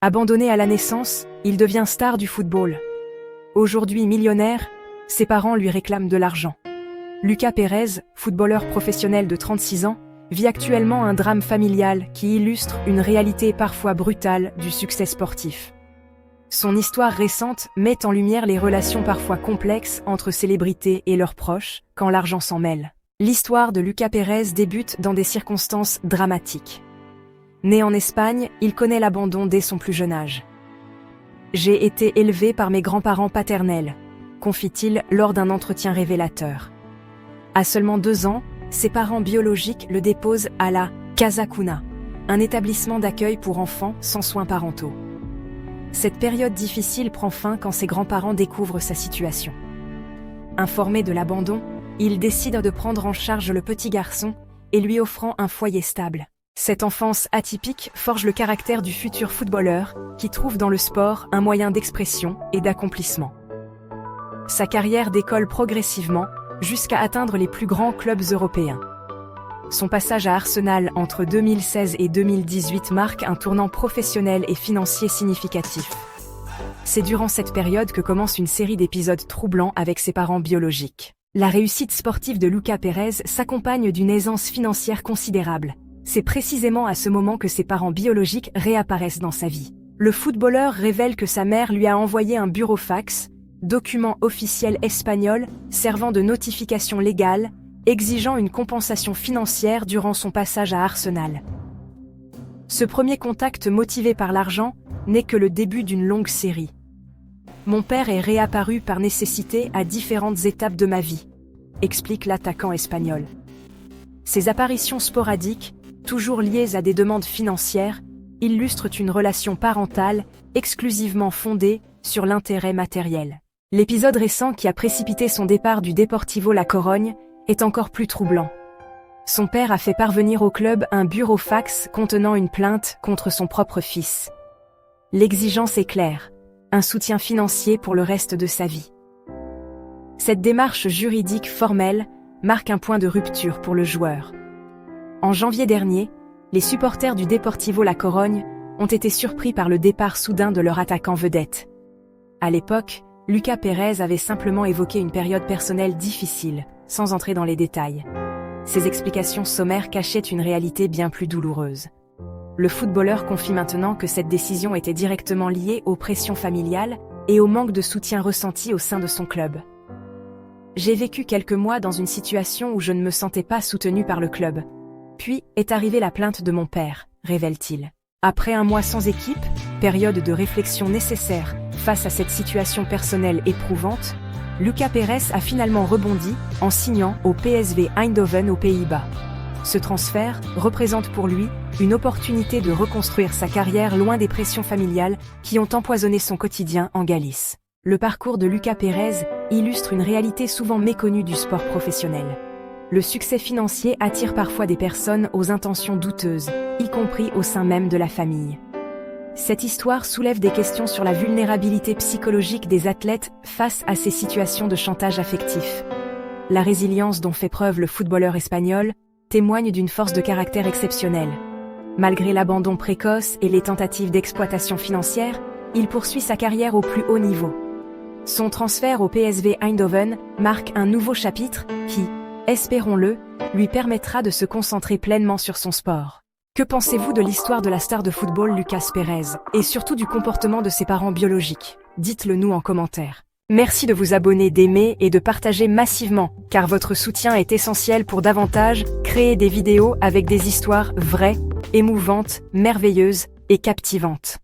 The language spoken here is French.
Abandonné à la naissance, il devient star du football. Aujourd'hui millionnaire, ses parents lui réclament de l'argent. Lucas Pérez, footballeur professionnel de 36 ans, vit actuellement un drame familial qui illustre une réalité parfois brutale du succès sportif. Son histoire récente met en lumière les relations parfois complexes entre célébrités et leurs proches, quand l'argent s'en mêle. L'histoire de Lucas Pérez débute dans des circonstances dramatiques. Né en Espagne, il connaît l'abandon dès son plus jeune âge. « J'ai été élevé par mes grands-parents paternels », confie-t-il lors d'un entretien révélateur. À seulement 2 ans, ses parents biologiques le déposent à la Casa Cuna, un établissement d'accueil pour enfants sans soins parentaux. Cette période difficile prend fin quand ses grands-parents découvrent sa situation. Informé de l'abandon, il décide de prendre en charge le petit garçon et lui offrant un foyer stable. Cette enfance atypique forge le caractère du futur footballeur qui trouve dans le sport un moyen d'expression et d'accomplissement. Sa carrière décolle progressivement jusqu'à atteindre les plus grands clubs européens. Son passage à Arsenal entre 2016 et 2018 marque un tournant professionnel et financier significatif. C'est durant cette période que commence une série d'épisodes troublants avec ses parents biologiques. La réussite sportive de Lucas Pérez s'accompagne d'une aisance financière considérable. C'est précisément à ce moment que ses parents biologiques réapparaissent dans sa vie. Le footballeur révèle que sa mère lui a envoyé un burofax, document officiel espagnol servant de notification légale, exigeant une compensation financière durant son passage à Arsenal. Ce premier contact motivé par l'argent n'est que le début d'une longue série. Mon père est réapparu par nécessité à différentes étapes de ma vie, explique l'attaquant espagnol. Ces apparitions sporadiques, toujours liées à des demandes financières, illustrent une relation parentale exclusivement fondée sur l'intérêt matériel. L'épisode récent qui a précipité son départ du Deportivo La Corogne est encore plus troublant. Son père a fait parvenir au club un burofax contenant une plainte contre son propre fils. L'exigence est claire, un soutien financier pour le reste de sa vie. Cette démarche juridique formelle marque un point de rupture pour le joueur. En janvier dernier, les supporters du Deportivo La Corogne ont été surpris par le départ soudain de leur attaquant vedette. À l'époque, Lucas Pérez avait simplement évoqué une période personnelle difficile, sans entrer dans les détails. Ces explications sommaires cachaient une réalité bien plus douloureuse. Le footballeur confie maintenant que cette décision était directement liée aux pressions familiales et au manque de soutien ressenti au sein de son club. « J'ai vécu quelques mois dans une situation où je ne me sentais pas soutenu par le club. Puis est arrivée la plainte de mon père », révèle-t-il. Après un mois sans équipe, période de réflexion nécessaire face à cette situation personnelle éprouvante, Lucas Pérez a finalement rebondi en signant au PSV Eindhoven aux Pays-Bas. Ce transfert représente pour lui une opportunité de reconstruire sa carrière loin des pressions familiales qui ont empoisonné son quotidien en Galice. Le parcours de Lucas Pérez illustre une réalité souvent méconnue du sport professionnel. Le succès financier attire parfois des personnes aux intentions douteuses, y compris au sein même de la famille. Cette histoire soulève des questions sur la vulnérabilité psychologique des athlètes face à ces situations de chantage affectif. La résilience dont fait preuve le footballeur espagnol témoigne d'une force de caractère exceptionnelle. Malgré l'abandon précoce et les tentatives d'exploitation financière, il poursuit sa carrière au plus haut niveau. Son transfert au PSV Eindhoven marque un nouveau chapitre qui, espérons-le, lui permettra de se concentrer pleinement sur son sport. Que pensez-vous de l'histoire de la star de football Lucas Pérez, et surtout du comportement de ses parents biologiques? Dites-le nous en commentaire. Merci de vous abonner, d'aimer et de partager massivement, car votre soutien est essentiel pour davantage créer des vidéos avec des histoires vraies, émouvantes, merveilleuses et captivantes.